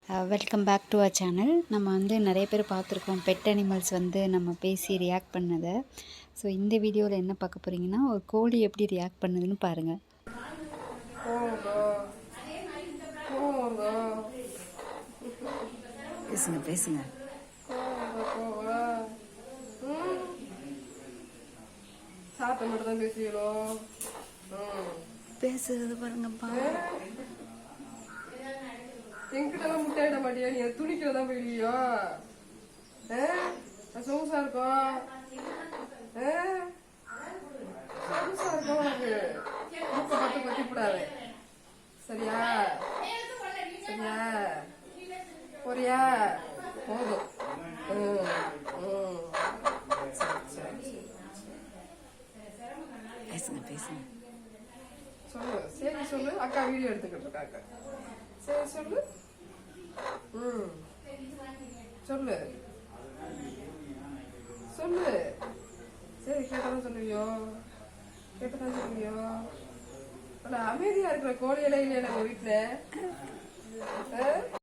Welcome back to our channel. நம்ம வந்து நிறைய பேர் பார்த்துருக்கோம் பெட் அனிமல்ஸ் வந்து நம்ம பேசி ரியாக்ட் பண்ணதை. ஸோ இந்த வீடியோவில் என்ன பார்க்க போகிறீங்கன்னா, ஒரு கோழி எப்படி ரியாக்ட் பண்ணுதுன்னு பாருங்கள். பேசுங்க பேசுங்க. பேசுறது பாருங்கப்பா. எங்கிட்டலாம் முட்டையிட மாட்டியா? நீ துணிக்கிறதா போயிடுவியோ? சொகுசா இருக்கும், சொகுசா இருக்கும் உனக்கு. மூக்க பத்து பத்தி விடாது. சரியா சரியா போறியா? போதும். பேசுங்க பேசுங்க. சொல்லு. சரி சொல்லு. அக்கா வீடியோ எடுத்துக்கிட்டு இருக்காங்க. சரி சொல்லு. சொல்லு சொல்லு. சரி கேட்டதான் சொல்லுவியோ? கேட்டதான் சொல்லுவியோ? அமைதியா இருக்கிற கோழி இலையில நம்ம வீட்டுல